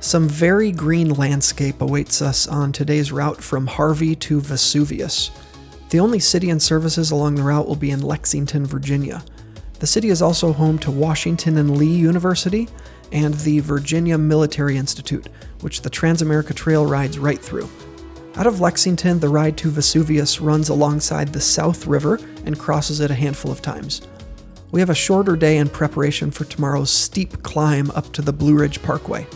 Some very green landscape awaits us on today's route from Harvey to Vesuvius. The only city and services along the route will be in Lexington, Virginia. The city is also home to Washington and Lee University and the Virginia Military Institute, which the Transamerica Trail rides right through. Out of Lexington, the ride to Vesuvius runs alongside the South River and crosses it a handful of times. We have a shorter day in preparation for tomorrow's steep climb up to the Blue Ridge Parkway.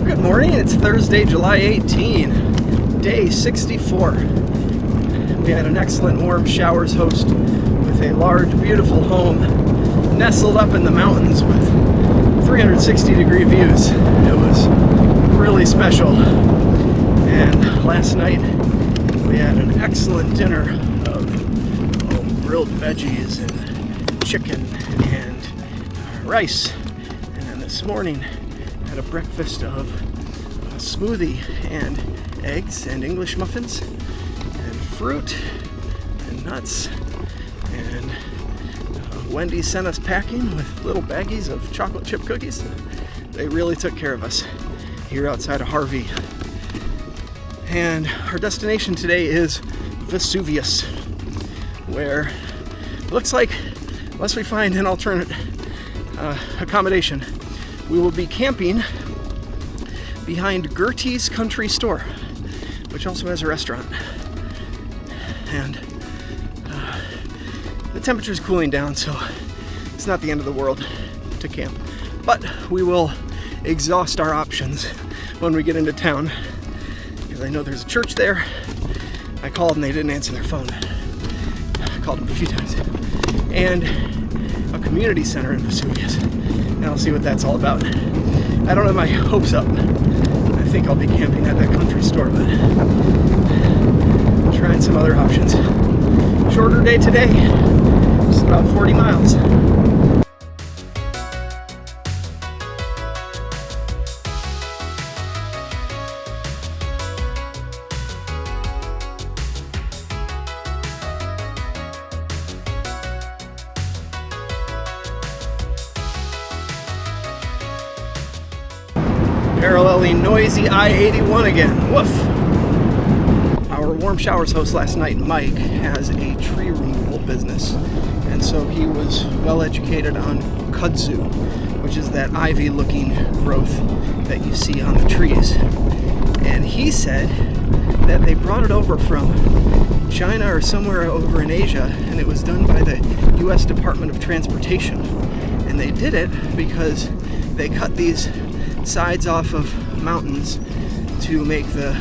Good morning, it's Thursday, July 18, day 64. We had an excellent warm showers host with a large, beautiful home nestled up in the mountains with 360-degree views. It was really special. And last night we had an excellent dinner of grilled veggies and chicken and rice. And then this morning had a breakfast of a smoothie and eggs and English muffins and fruit and nuts. And Wendy sent us packing with little baggies of chocolate chip cookies. They really took care of us here outside of Harvey. And our destination today is Vesuvius, where it looks like, unless we find an alternate accommodation, we will be camping behind Gertie's Country Store, which also has a restaurant. And the temperature is cooling down, so it's not the end of the world to camp. But we will exhaust our options when we get into town, because I know there's a church there. I called and they didn't answer their phone. I called them a few times. And a community center in Vesuvius. And I'll see what that's all about. I don't have my hopes up. I think I'll be camping at that country store, but trying some other options. Shorter day today, just about 40 miles. Paralleling noisy I-81 again. Woof! Our warm showers host last night, Mike, has a tree removal business, and so he was well educated on Kudzu, which is that ivy-looking growth that you see on the trees. And he said that they brought it over from China or somewhere over in Asia, and it was done by the U.S. Department of Transportation. And they did it because they cut these sides off of mountains to make the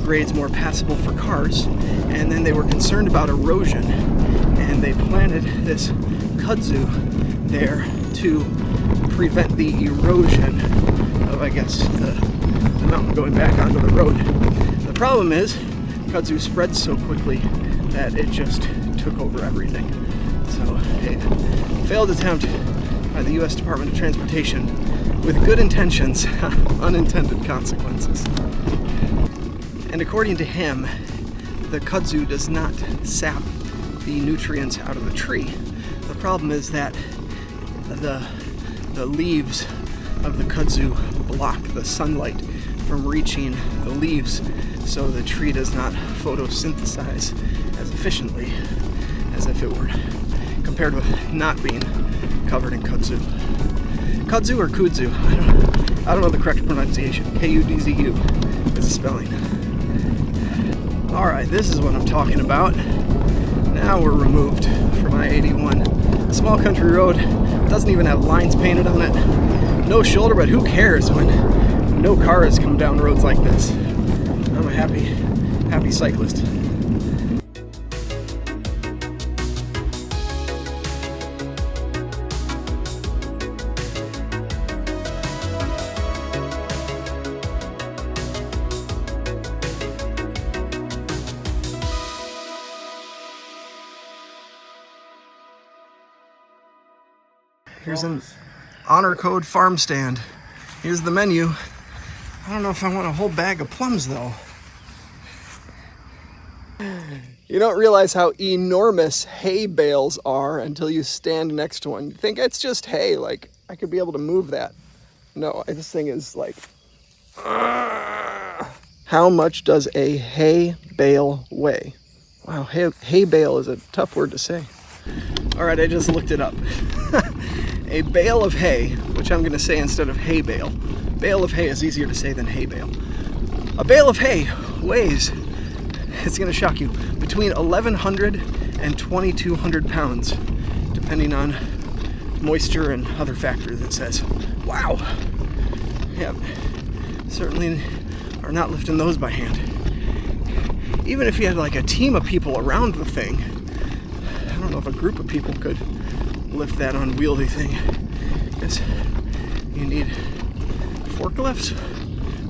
grades more passable for cars, and then they were concerned about erosion, and they planted this kudzu there to prevent the erosion of, I guess, the mountain going back onto the road. The problem is kudzu spreads so quickly that it just took over everything. So a failed attempt by the U.S. Department of Transportation with good intentions, unintended consequences. And according to him, the kudzu does not sap the nutrients out of the tree. The problem is that the leaves of the kudzu block the sunlight from reaching the leaves, so the tree does not photosynthesize as efficiently as if it were compared with not being covered in kudzu. Kudzu or kudzu? I don't know the correct pronunciation. Kudzu is the spelling. Alright, this is what I'm talking about. Now we're removed from I-81. A small country road, doesn't even have lines painted on it. No shoulder, but who cares when no cars come down roads like this? I'm a happy cyclist. Here's an honor code farm stand. Here's the menu. I don't know if I want a whole bag of plums though. You don't realize how enormous hay bales are until you stand next to one. You think it's just hay, like I could be able to move that. No, this thing is like How much does a hay bale weigh? Wow, hay bale is a tough word to say. All right, I just looked it up. A bale of hay, which I'm going to say instead of hay bale. Bale of hay is easier to say than hay bale. A bale of hay weighs, it's going to shock you, between 1,100 and 2,200 pounds, depending on moisture and other factors, it says. Wow. Yeah, certainly are not lifting those by hand. Even if you had like a team of people around the thing, I don't know if a group of people could lift that unwieldy thing. Because you need forklifts.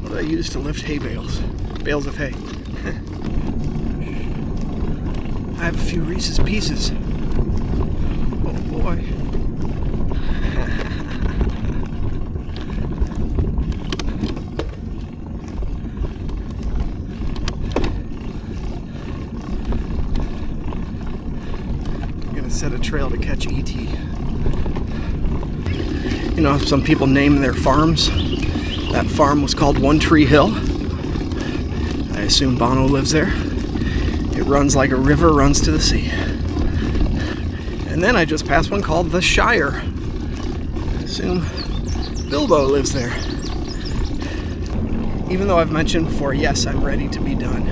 What do I use to lift hay bales? Bales of hay. I have a few Reese's Pieces. Oh boy. Set a trail to catch ET. You know, some people name their farms. That farm was called One Tree Hill. I assume Bono lives there. It runs like a river runs to the sea. And then I just passed one called The Shire. I assume Bilbo lives there. Even though I've mentioned before, yes, I'm ready to be done.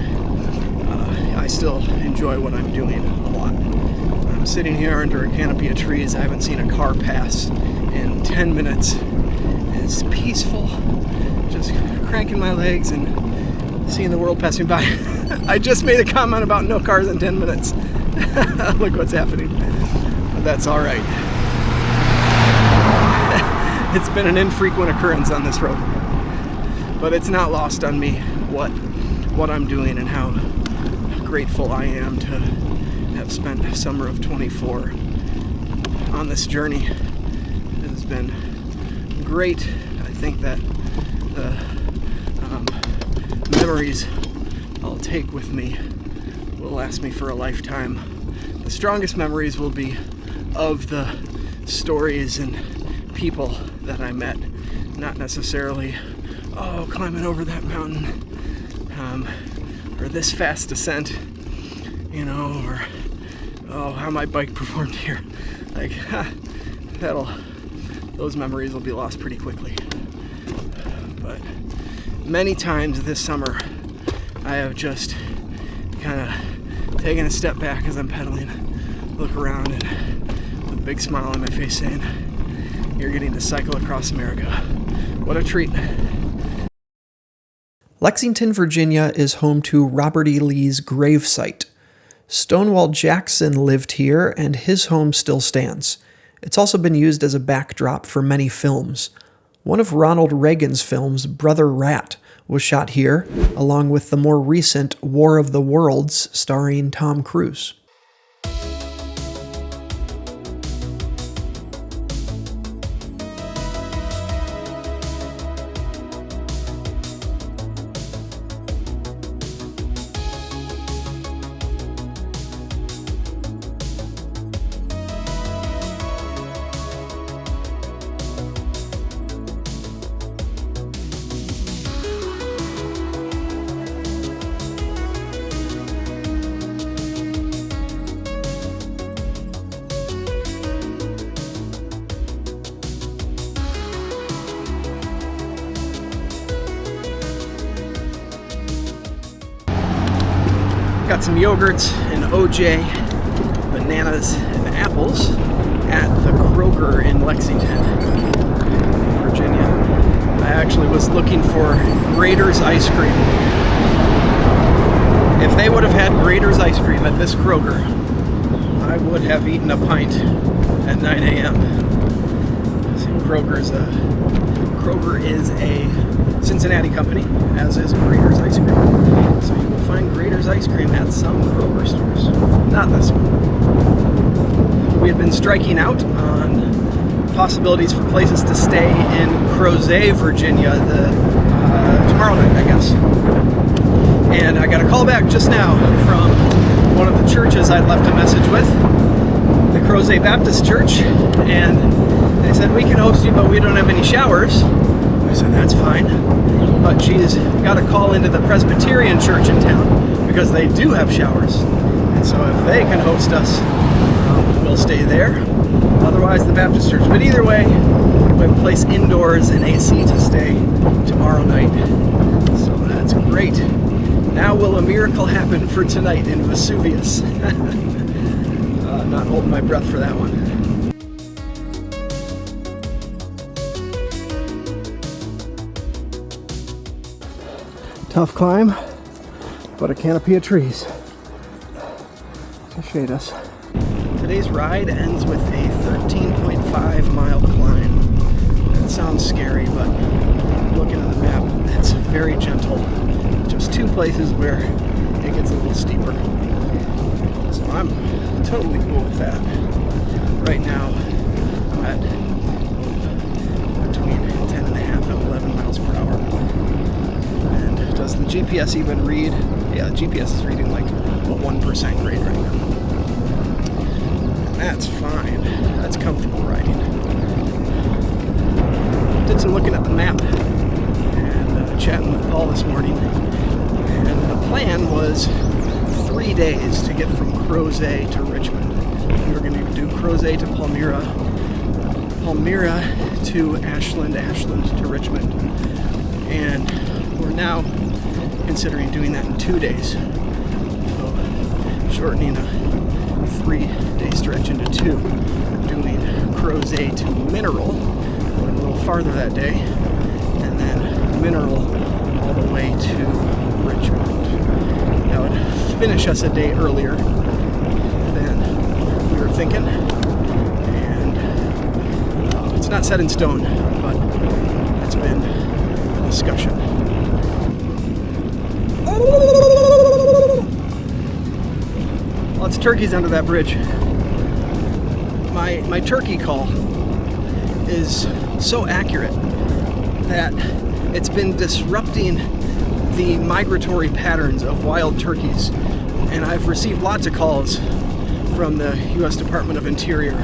I still enjoy what I'm doing a lot. I'm sitting here under a canopy of trees. I haven't seen a car pass in 10 minutes. It's peaceful, just cranking my legs and seeing the world pass me by. I just made a comment about no cars in 10 minutes. Look what's happening. But that's all right. It's been an infrequent occurrence on this road. But it's not lost on me what I'm doing and how grateful I am to have spent the summer of 24 on this journey. It has been great. I think that the memories I'll take with me will last me for a lifetime. The strongest memories will be of the stories and people that I met, not necessarily, oh, climbing over that mountain, or this fast descent, you know, or oh, how my bike performed here. Like, those memories will be lost pretty quickly. But many times this summer, I have just kind of taken a step back as I'm pedaling, look around, and with a big smile on my face saying, you're getting to cycle across America. What a treat. Lexington, Virginia is home to Robert E. Lee's gravesite. Stonewall Jackson lived here, and his home still stands. It's also been used as a backdrop for many films. One of Ronald Reagan's films, Brother Rat, was shot here, along with the more recent War of the Worlds starring Tom Cruise. Got some yogurts and OJ, bananas and apples at the Kroger in Lexington, Virginia. I actually was looking for Grader's ice cream. If they would have had Grader's ice cream at this Kroger, I would have eaten a pint at 9 a.m. So Kroger is a Cincinnati company, as is Grader's ice cream. So you will find Grader's ice cream at some Kroger stores. Not this one. We had been striking out on possibilities for places to stay in Crozet, Virginia, tomorrow night, I guess. And I got a call back just now from one of the churches I'd left a message with, the Crozet Baptist Church, and they said, we can host you, but we don't have any showers. so that's fine. But she's got to call into the Presbyterian church in town because they do have showers. And so if they can host us, we'll stay there. Otherwise, the Baptist church. But either way, we have a place indoors and AC to stay tomorrow night. So that's great. Now will a miracle happen for tonight in Vesuvius? Not holding my breath for that one. Tough climb, but a canopy of trees to shade us. Today's ride ends with a 13.5 mile climb. That sounds scary, but looking at the map, it's very gentle. Just two places where it gets a little steeper. So I'm totally cool with that. Right now, I'm at between 10.5 and 11 miles per hour. And does the GPS even read? Yeah, the GPS is reading like a 1% grade right now. And that's fine. That's comfortable riding. Did some looking at the map and chatting with Paul this morning. And the plan was 3 days to get from Crozet to Richmond. We were going to do Crozet to Palmyra, Palmyra to Ashland, Ashland to Richmond. And we're now considering doing that in 2 days. So shortening a 3-day stretch into 2. Doing Crozet to Mineral, going a little farther that day, and then Mineral all the way to Richmond. That would finish us a day earlier than we were thinking. And it's not set in stone, but that's been a discussion. Lots of turkeys under that bridge. My turkey call is so accurate that it's been disrupting the migratory patterns of wild turkeys. And I've received lots of calls from the U.S. Department of Interior.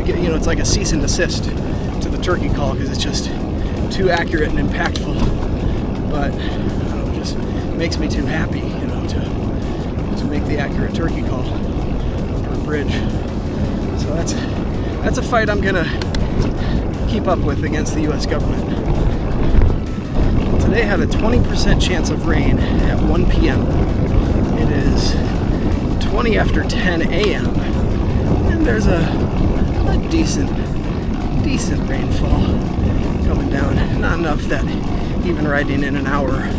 It's like a cease and desist to the turkey call because it's just too accurate and impactful. But it just makes me too happy, to make the accurate turkey call over a bridge. So that's a fight I'm gonna keep up with against the U.S. government. Today had a 20% chance of rain at 1 p.m. It is 20 after 10 a.m. and there's a decent rainfall coming down. Not enough that even riding in an hour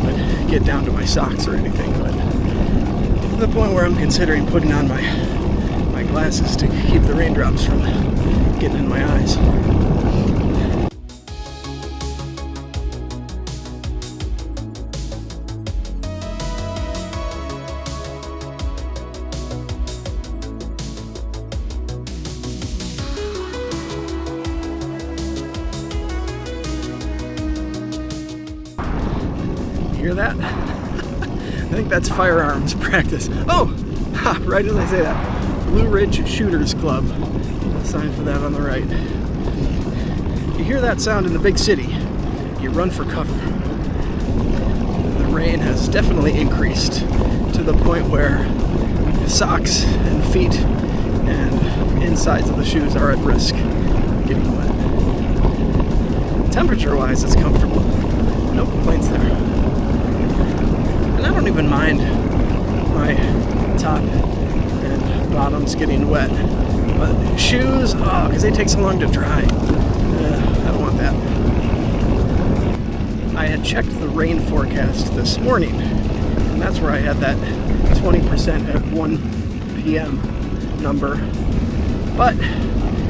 would get down to my socks or anything, but to the point where I'm considering putting on my glasses to keep the raindrops from getting in my eyes. Hear that? I think that's firearms practice. Oh! Ha, right as I say that. Blue Ridge Shooters Club. Sign for that on the right. You hear that sound in the big city, you run for cover. The rain has definitely increased to the point where the socks and feet and insides of the shoes are at risk of getting wet. Temperature-wise, it's comfortable. No complaints there. I don't even mind my top and bottoms getting wet. But shoes, because they take so long to dry. I don't want that. I had checked the rain forecast this morning, and that's where I had that 20% at 1 p.m. number. But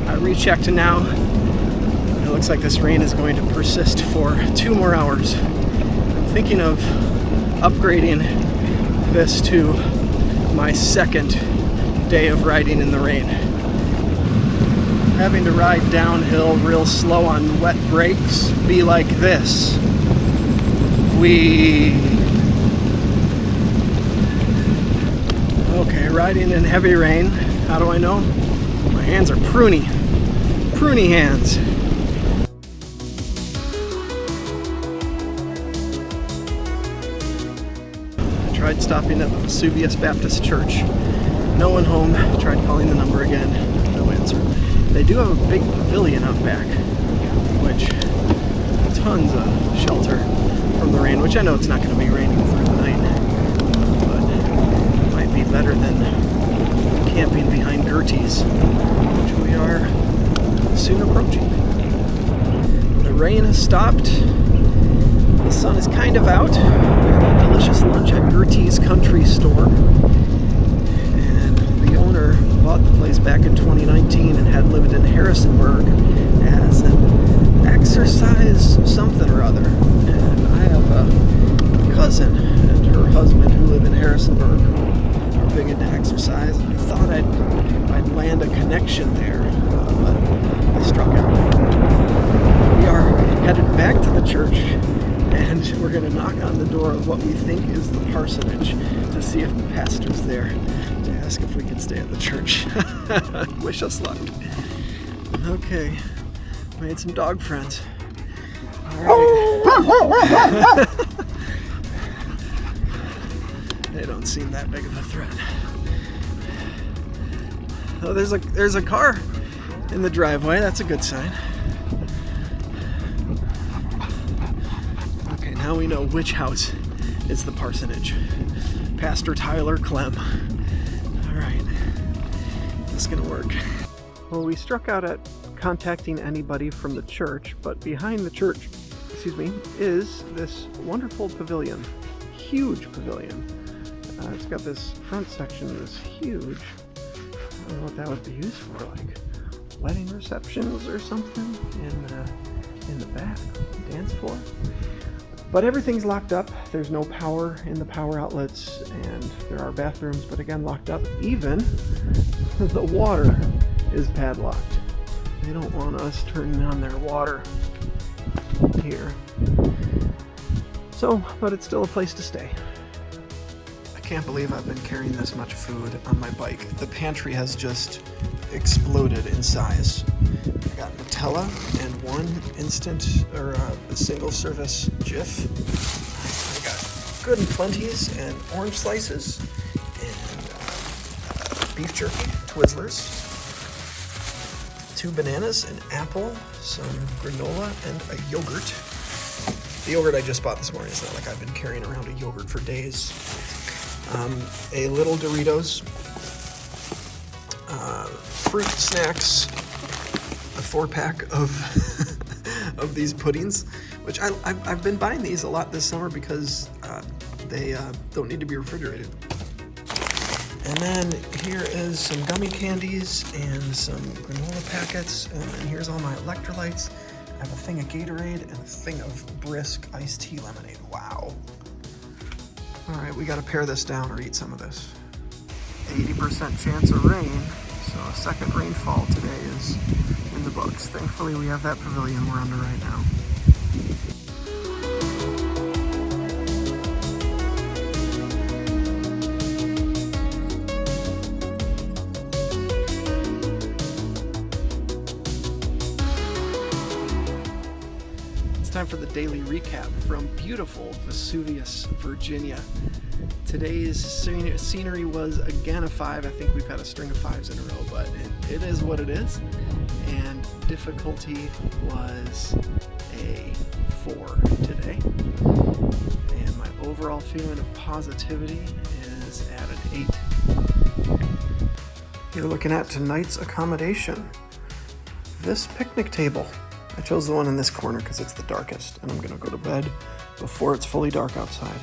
I rechecked now. It looks like this rain is going to persist for 2 more hours. I'm thinking of upgrading this to my second day of riding in the rain. Having to ride downhill real slow on wet brakes be like this. Okay, riding in heavy rain. How do I know? My hands are pruny hands. tried stopping at the Vesuvius Baptist Church. No one home. Tried calling the number again. No answer. They do have a big pavilion out back, which tons of shelter from the rain, which I know it's not going to be raining through the night, but it might be better than camping behind Gertie's, which we are soon approaching. The rain has stopped. The sun is kind of out. We had a delicious lunch at Gertie's Country Store. And the owner bought the place back in 2019 and had lived in Harrisonburg as an exercise something or other. And I have a cousin and her husband who live in Harrisonburg who are big into exercise. And I thought I'd land a connection there, but I struck out. We are headed back to the church, and we're going to knock on the door of what we think is the parsonage to see if the pastor's there to ask if we can stay at the church. Wish us luck. Okay, made some dog friends. All right. They don't seem that big of a threat. Oh, there's a car in the driveway. That's a good sign. Okay, now we know which house is the parsonage. Pastor Tyler Clem. All right, this is gonna work. Well, we struck out at contacting anybody from the church, but behind the church, is this wonderful pavilion. Huge pavilion. It's got this front section that's huge. I don't know what that would be used for, like wedding receptions or something in the back, dance floor. But everything's locked up. There's no power in the power outlets, and there are bathrooms, but again, locked up. Even the water is padlocked. They don't want us turning on their water here. So, but it's still a place to stay. I can't believe I've been carrying this much food on my bike. The pantry has just exploded in size. I got Nutella and one instant or a single service Jif. I got Good and Plenty's and orange slices and beef jerky, Twizzlers, 2 bananas, an apple, some granola, and a yogurt. The yogurt I just bought this morning. It's not like I've been carrying around a yogurt for days. A little Doritos, fruit snacks, a 4-pack of of these puddings, which I've been buying these a lot this summer because they don't need to be refrigerated. And then here is some gummy candies and some granola packets, and then here's all my electrolytes. I have a thing of Gatorade and a thing of Brisk iced tea lemonade. Wow. All right, we got to pare this down or eat some of this. 80% chance of rain, so a second rainfall today is in the books. Thankfully, we have that pavilion we're under right now. Time for the daily recap from beautiful Vesuvius, Virginia. Today's scenery was again a 5. I think we've had a string of 5s in a row, but it is what it is. And difficulty was a 4 today. And my overall feeling of positivity is at an 8. You're looking at tonight's accommodation. This picnic table. I chose the one in this corner because it's the darkest, and I'm going to go to bed before it's fully dark outside.